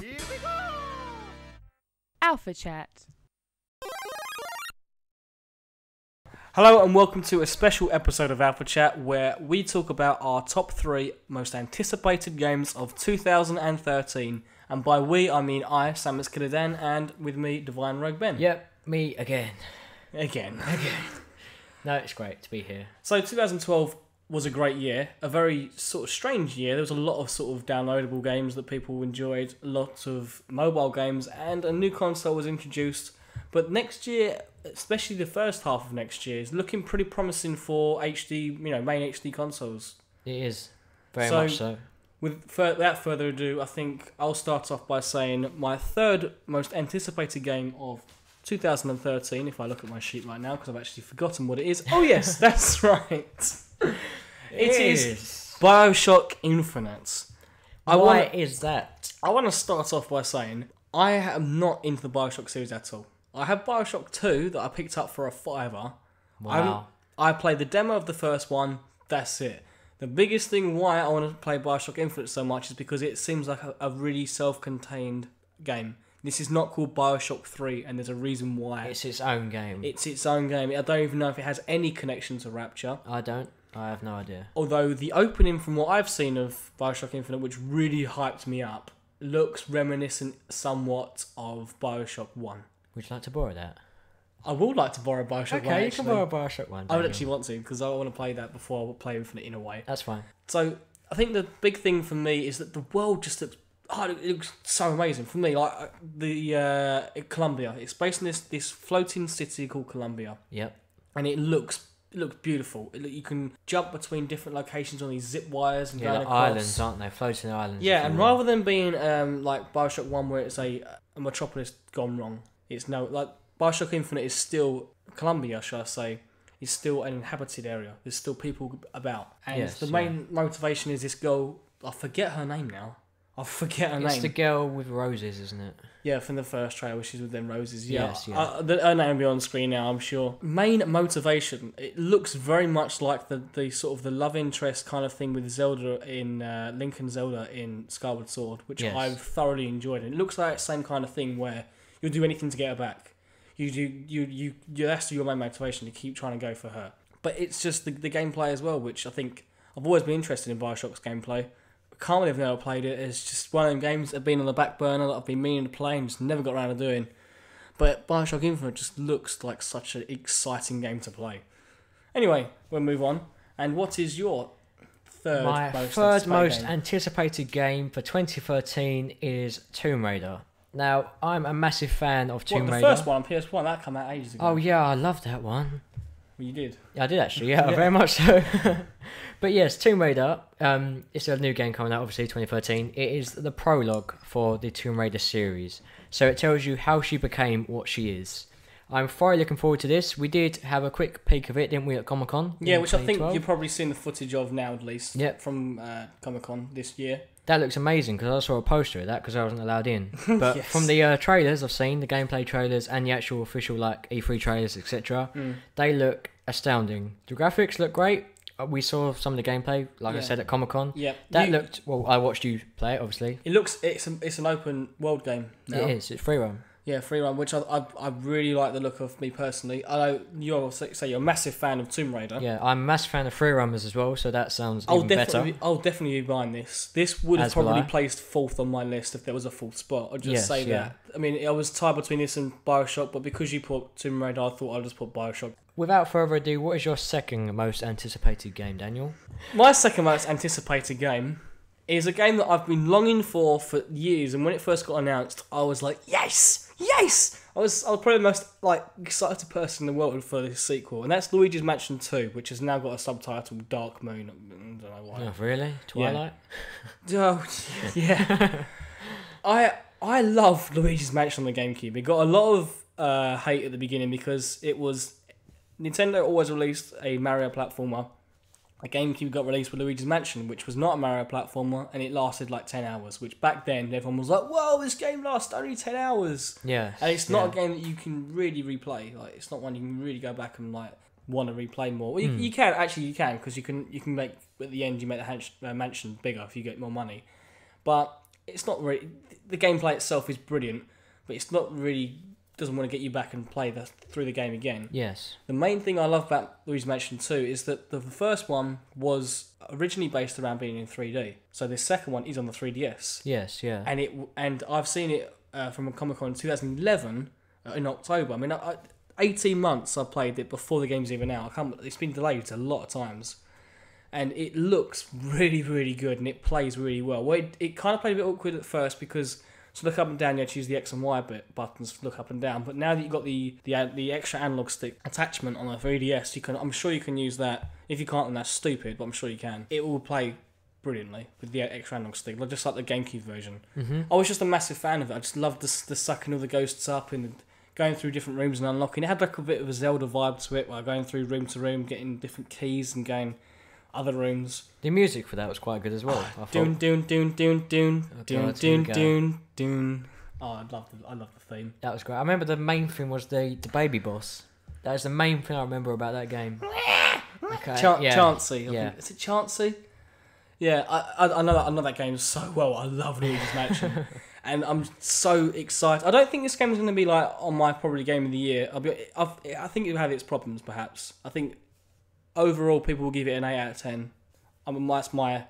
Here we go! Alpha Chat. Hello and welcome to a special episode of Alpha Chat where we talk about our top 3 most anticipated games of 2013. And by we, I mean I, Samus Killadan, and with me, Divine Rogue Ben. Yep, me again. Again. No, it's great to be here. So 2012 was a great year, a very sort of strange year. There was a lot of sort of downloadable games that people enjoyed, lots of mobile games, and a new console was introduced. But next year, especially the first half of next year, is looking pretty promising for HD, main HD consoles. It is, very much so. Without further ado, I think I'll start off by saying my third most anticipated game of 2013, if I look at my sheet right now, because I've actually forgotten what it is. Oh yes, that's right. It is Bioshock Infinite. Why is that? I want to start off by saying I am not into the Bioshock series at all. I have Bioshock 2 that I picked up for a $5. Wow. I played the demo of the first one, that's it. The biggest thing why I want to play Bioshock Infinite so much is because it seems like a really self-contained game. This is not called Bioshock 3, and there's a reason why. It's its own game. It's its own game. I don't even know if it has any connection to Rapture. I have no idea. Although the opening, from what I've seen of Bioshock Infinite, which really hyped me up, looks reminiscent somewhat of Bioshock 1. Would you like to borrow that? I would like to borrow Bioshock 1, Okay, you actually. can borrow Bioshock 1. I would actually want to, because I want to play that before I would play Infinite in a way. That's fine. So, I think the big thing for me is that the world just looks... it looks so amazing. For me, like, the Columbia. It's based in this floating city called Columbia. Yep. And it looks beautiful. You can jump between different locations on these zip wires and Yeah, going like across. islands, aren't they? Floating islands. Yeah, and rather than being like Bioshock 1 where it's a metropolis gone wrong, it's no... like Bioshock Infinite is still... Columbia, shall I say, is still an inhabited area. There's still people about. And Yes, the main motivation is this girl... I forget her name now. It's name. the girl with roses, isn't it? Yeah, from the first trailer, she's with them roses. Yeah, Yes, yeah. Her name will be on screen now, I'm sure. Main motivation, it looks very much like the sort of the love interest kind of thing with Zelda in Link and Zelda in Skyward Sword, which Yes. I've thoroughly enjoyed. And it looks like the same kind of thing where you'll do anything to get her back. That's your main motivation, to keep trying to go for her. But it's just the gameplay as well, which I think I've always been interested in Bioshock's gameplay. Can't believe I've never played it. It's just one of them games that have been on the back burner that I've been meaning to play and just never got around to doing. But Bioshock Infinite just looks like such an exciting game to play. Anyway, we'll move on. And what is your third most anticipated game for 2013 is Tomb Raider. Now, I'm a massive fan of Tomb Raider. The first one on PS1, that came out ages ago. Oh yeah, I love that one. Well, you did? Yeah, I did actually, yeah. Very much so. But yes, Tomb Raider, it's a new game coming out, obviously, 2013. It is the prologue for the Tomb Raider series. So it tells you how she became what she is. I'm thoroughly looking forward to this. We did have a quick peek of it, didn't we, at Comic-Con? Yeah, which I think you've probably seen the footage of now, at least, yep. from Comic-Con this year. That looks amazing, because I saw a poster of that, because I wasn't allowed in. But Yes. from the trailers I've seen, the gameplay trailers, and the actual official E3 trailers, etc., they look astounding. The graphics look great. We saw some of the gameplay, like I said, at Comic-Con. Yeah. That looked... Well, I watched you play it, obviously. It's an open world game now. It is. It's free roam. Yeah, free run, which I really like the look of, me personally. I know you're a massive fan of Tomb Raider. Yeah, I'm a massive fan of free roamers as well, so that sounds even better. I'll definitely be buying this. This would have probably placed 4th on my list if there was a 4th spot. I'll just say that. I mean, I was tied between this and Bioshock, but because you put Tomb Raider, I thought I'd just put Bioshock. Without further ado, what is your second most anticipated game, Daniel? My second most anticipated game is a game that I've been longing for years, and when it first got announced, I was like, yes! I was probably the most excited person in the world for this sequel, and that's Luigis Mansion 2, which has now got a subtitle Dark Moon. I don't know why. Oh, really? Twilight? Yeah. Yeah. I love Luigi's Mansion on the GameCube. It got a lot of hate at the beginning because it was... Nintendo always released a Mario platformer. A GameCube got released with Luigi's Mansion, which was not a Mario platformer, and it lasted like 10 hours, which back then everyone was like, whoa, this game lasts only 10 hours. Yeah. And it's not a game that you can really replay. Like, it's not one you can really go back and want to replay more. Well, you can, because you can make, at the end, you make the mansion bigger if you get more money. But it's not really, the gameplay itself is brilliant, but it's not really, doesn't want to get you back and play through the game again. Yes. The main thing I love about Luigi's Mansion 2 is that the first one was originally based around being in 3D. So the second one is on the 3DS. Yes, yeah. And I've seen it from a Comic-Con in 2011 in October. I mean, 18 months I've played it before the game's even out. It's been delayed a lot of times. And it looks really, really good, and it plays really well. It kind of played a bit awkward at first because to look up and down, you had to use the X and Y buttons to look up and down. But now that you've got the extra analog stick attachment on the 3DS, I'm sure you can use that. If you can't, then that's stupid, but I'm sure you can. It will play brilliantly with the extra analog stick, just like the GameCube version. Mm-hmm. I was just a massive fan of it. I just loved the sucking all the ghosts up and going through different rooms and unlocking. It had like a bit of a Zelda vibe to it, where going through room to room, getting different keys and going other rooms. The music for that was quite good as well. Doon. Oh, I love the theme. That was great. I remember the main thing was the baby boss. That was the main thing I remember about that game. Okay. Chansey. Yeah. Is it Chansey? Yeah, I know that game so well. I love Luigi's Mansion. And I'm so excited. I don't think this game is going to be like on my probably game of the year. I think it'll have its problems, perhaps. I think overall people will give it an 8 out of 10. That's my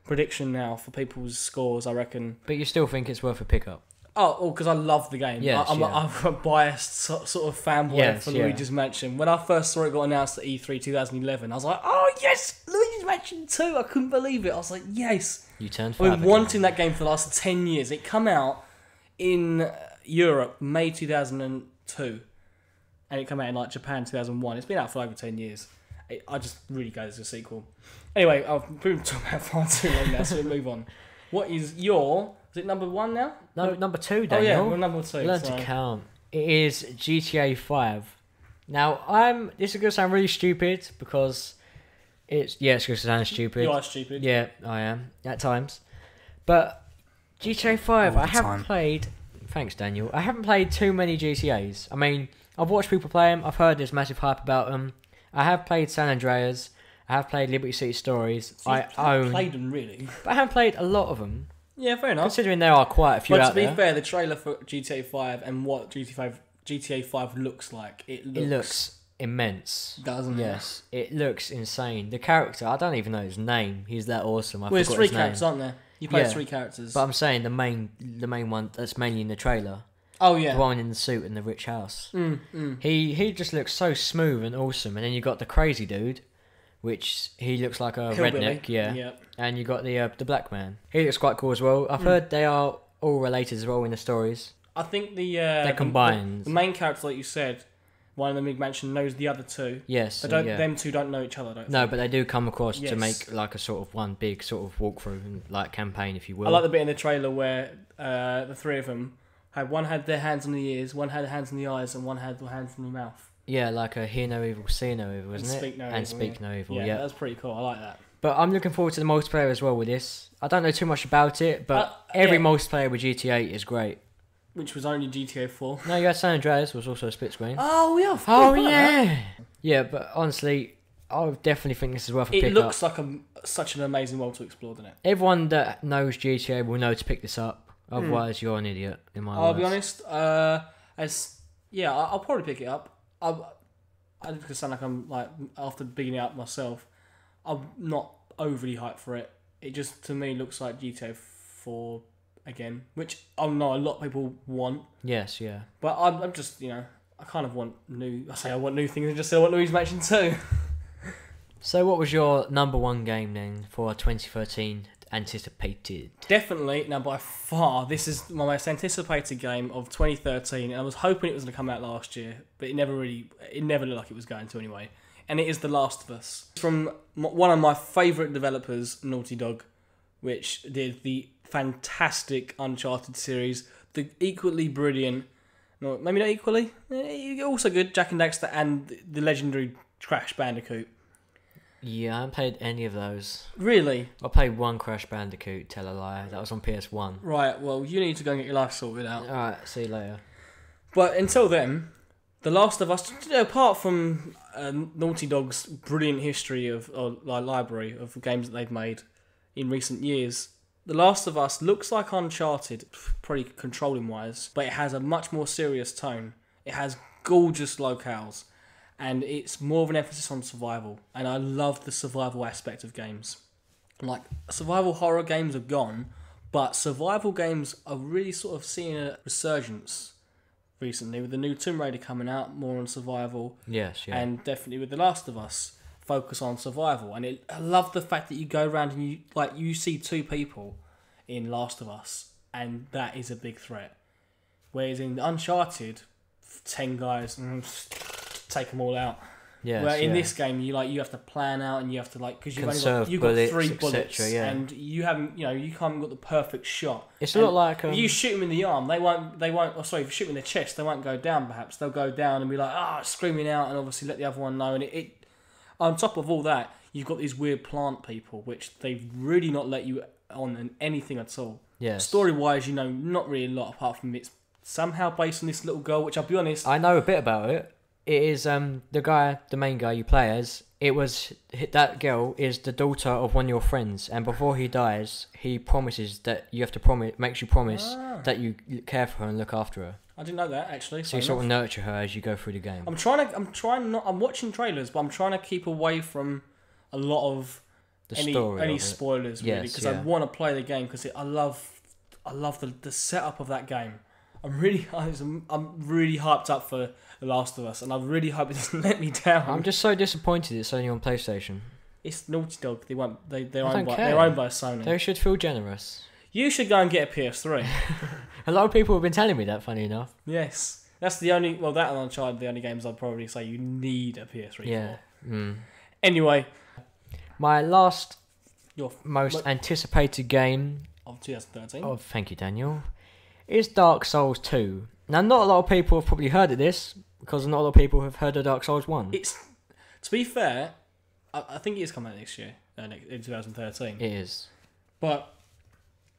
prediction now for people's scores, I reckon. But you still think it's worth a pickup? Oh, because I love the game. Yes, I'm a biased sort of fanboy for Luigi's Mansion. When I first saw it got announced at E3 2011, I was like, oh yes, Luigi's Mansion 2. I couldn't believe it. I was like, yes. You turned I've been wanting that game for the last 10 years. It came out in Europe May 2002, and it came out in like Japan 2001. It's been out for over 10 years. I just really go as a sequel. Anyway, I've been talking about far too long now, so we'll move on. What is your... Is it number 1 now? No, number 2, Daniel. Oh yeah, we're number 2. Learn to count. It is GTA 5. Now, this is going to sound really stupid because it's going to sound stupid. You are stupid. Yeah, I am, at times. But GTA 5, I haven't played... Thanks, Daniel. I haven't played too many GTAs. I mean, I've watched people play them. I've heard there's massive hype about them. I have played San Andreas. I have played Liberty City Stories. So I haven't played them, really. But I haven't played a lot of them. Yeah, fair enough. Considering there are quite a few out there. But to be fair, the trailer for GTA 5 and what GTA 5 looks like, it looks immense. Doesn't it? Yes. It looks insane. The character, I don't even know his name. He's that awesome. There's 3 characters, aren't there? You play 3 characters. But I'm saying the main one that's mainly in the trailer. Oh yeah. The one in the suit in the rich house. He just looks so smooth and awesome. And then you got the crazy dude, which he looks like a redneck, yeah. And you got the black man. He looks quite cool as well. I've heard they are all related as well in the stories. I think they're combined. The main character, like you said, one of the Big Mansion knows the other 2. Yes, them 2 don't know each other. But they do come across to make like a sort of one big sort of walkthrough and like campaign, if you will. I like the bit in the trailer where the 3 of them had their hands on the ears, one had their hands on the eyes, and one had their hands on the mouth. Yeah, like a hear no evil, see no evil, isn't it? Speak no evil. Yeah, that's pretty cool. I like that. But I'm looking forward to the multiplayer as well with this. I don't know too much about it, but every multiplayer with GTA is great. Which was only GTA 4. No, you had San Andreas, was also a split screen. Oh, yeah. Oh, yeah. Yeah, but honestly, I definitely think this is worth a pick up. It looks like such an amazing world to explore, doesn't it? Everyone that knows GTA will know to pick this up. Otherwise, you're an idiot, in my I'll words. be honest. I'll probably pick it up. I just sound like I'm like after bigging it up myself. I'm not overly hyped for it. It just to me looks like GTA 4 again, which I know a lot of people want. Yes, yeah. But I'm just I kind of want new. I say I want new things. I just say I want Luigi's Mansion 2. So, what was your number 1 game then for 2013 anticipated? Definitely, now by far, this is my most anticipated game of 2013, and I was hoping it was going to come out last year, but it never looked like it was going to anyway. And it is The Last of Us, from one of my favourite developers, Naughty Dog, which did the fantastic Uncharted series, the equally brilliant, no, maybe not equally, also good, Jak and Daxter, and the legendary Crash Bandicoot. Yeah, I haven't played any of those. Really? I played one Crash Bandicoot, tell a lie. That was on PS1. Right, well, you need to go and get your life sorted out. Alright, see you later. But until then, The Last of Us, apart from Naughty Dog's brilliant history of library of games that they've made in recent years, The Last of Us looks like Uncharted, probably controlling wise, but it has a much more serious tone. It has gorgeous locales, and it's more of an emphasis on survival. And I love the survival aspect of games. Like, survival horror games are gone, but survival games are really sort of seeing a resurgence recently with the new Tomb Raider coming out, more on survival. Yes, yeah. And definitely with The Last of Us, focus on survival. And I love the fact that you go around and you see 2 people in Last of Us, and that is a big threat. Whereas in Uncharted, 10 guys, take them all out. Yes, Where in this game, you have to plan out, and you have to because you've Conserve only got 3 bullets, bullets, etc., yeah. and you haven't got the perfect shot. It's a lot like if you shoot them in the arm, they won't. Or sorry, if you shoot them in the chest, they won't go down. Perhaps they'll go down and be like screaming out, and obviously let the other one know. And it on top of all that, you've got these weird plant people, which they've really not let you on anything at all. Yes. Story wise, not really a lot apart from it's somehow based on this little girl, which I'll be honest, I know a bit about it. It is the main guy you play as. That girl is the daughter of one of your friends, and before he dies, he promises that makes you promise that you care for her and look after her. I didn't know that actually. So you sort of nurture her as you go through the game. I'm watching trailers, but I'm trying to keep away from a lot of any spoilers, really, because I want to play the game because I love the setup of that game. I'm really hyped up for The Last of Us, and I really hope it doesn't let me down. I'm just so disappointed it's only on PlayStation. It's Naughty Dog. They're owned by Sony. They should feel generous. You should go and get a PS3. A lot of people have been telling me that, funny enough. Yes. That's the only... Well, that and Uncharted, the only games I'd probably say you need a PS3 for. Anyway. My last... most anticipated game... Of 2013. Oh, thank you, Daniel. Is Dark Souls 2. Now, not a lot of people have probably heard of this, because not a lot of people have heard of Dark Souls 1. To be fair, I think it is coming out next year, in 2013. It is. But...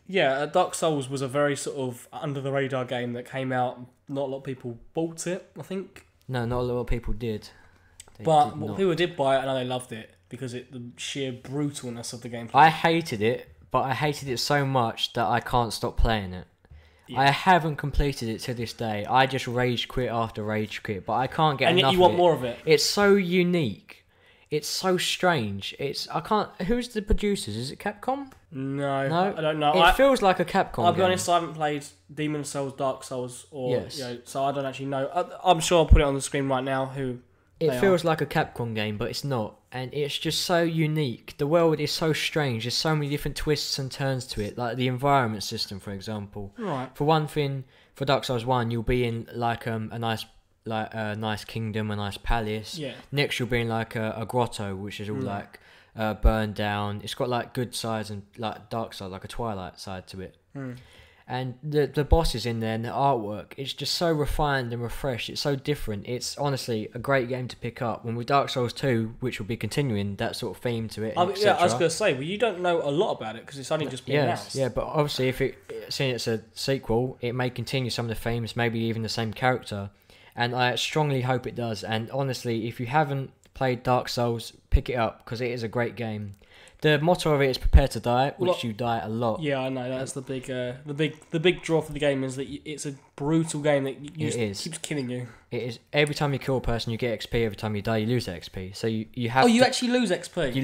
yeah, Dark Souls was a very sort of under-the-radar game that came out. Not a lot of people bought it, I think. No, not a lot of people did. People did buy it, and they loved it because the sheer brutalness of the gameplay. I hated it, but I hated it so much that I can't stop playing it. Yeah. I haven't completed it to this day. I just rage quit after rage quit, but I can't get enough of it. And yet you want more of it. It's so unique. It's so strange. Who's the producers? Is it Capcom? No, I don't know. It feels like a Capcom game. I'll be honest, I haven't played Demon Souls, Dark Souls, so I don't actually know. I'm sure I'll put it on the screen right now. It feels like a Capcom game, but it's not. And it's just so unique. The world is so strange. There's so many different twists and turns to it. Like the environment system, for example. Right. For one thing, for Dark Souls 1, you'll be in like a nice kingdom, a nice palace. Yeah. Next, you'll be in like a grotto, which is all burned down. It's got like good sides and like dark side, like a Twilight side to it. And the bosses in there and the artwork, it's just so refined and refreshed. It's so different. It's honestly a great game to pick up. When with Dark Souls 2, which will be continuing that sort of theme to it. I was going to say, well, you don't know a lot about it because it's only just been announced. Yeah, but obviously, seeing it's a sequel, it may continue some of the themes, maybe even the same character. And I strongly hope it does. And honestly, if you haven't played Dark Souls, pick it up because it is a great game. The motto of it is prepare to die, which you die a lot. Yeah, I know. That's the big draw for the game is that it's a brutal game that keeps killing you. It is. Every time you kill a person, you get XP. Every time you die, you lose XP. So you have. Oh, you actually lose XP.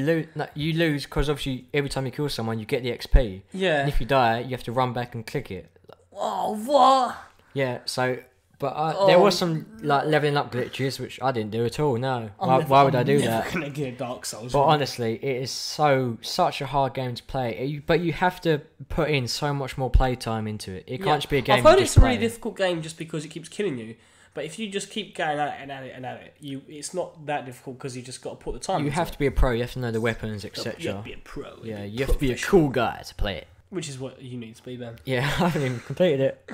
You lose because obviously every time you kill someone, you get the XP. Yeah. And if you die, you have to run back and click it. Oh, what? Yeah. So. But there was some like leveling up glitches, which I didn't do at all. No, why would I do that? I'm never gonna get Dark Souls. But honestly, it is such a hard game to play. But you have to put in so much more playtime into it. It can't just be a game. I've heard it's a really difficult game just because it keeps killing you. But if you just keep going at it, it's not that difficult because you just got to put the time. You have to be a pro. You have to know the weapons, etc. You have to be a pro. Yeah, you have to be a cool guy to play it. Which is what you need to be, Ben. Yeah, I haven't even completed it.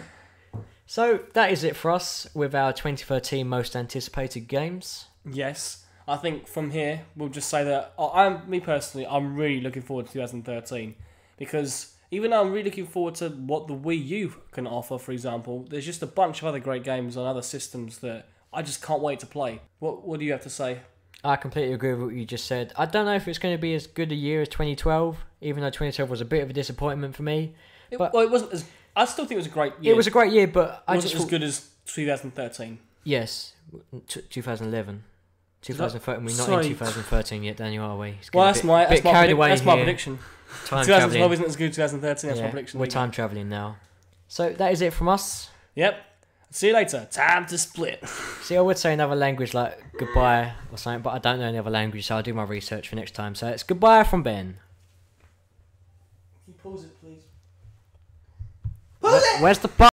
So that is it for us with our 2013 most anticipated games. Yes, I think from here we'll just say that I'm really looking forward to 2013 because even though I'm really looking forward to what the Wii U can offer, for example, there's just a bunch of other great games on other systems that I just can't wait to play. What do you have to say? I completely agree with what you just said. I don't know if it's going to be as good a year as 2012. even though 2012 was a bit of a disappointment for me. But Well, it wasn't as. I still think it was a great year. it was a great year, but It wasn't as good as 2013. Yes, 2011. 2013. We're not Sorry. in 2013 yet, Daniel, are we? It's Well, getting a bit carried away that's my here. prediction. Time 2012 traveling. isn't as good as 2013. That's my prediction. We're time traveling now. So that is it from us. Yep. See you later. Time to split. See, I would say another language like goodbye or something, but I don't know any other language, so I'll do my research for next time. So it's goodbye from Ben. Can you pause it, please? Where's the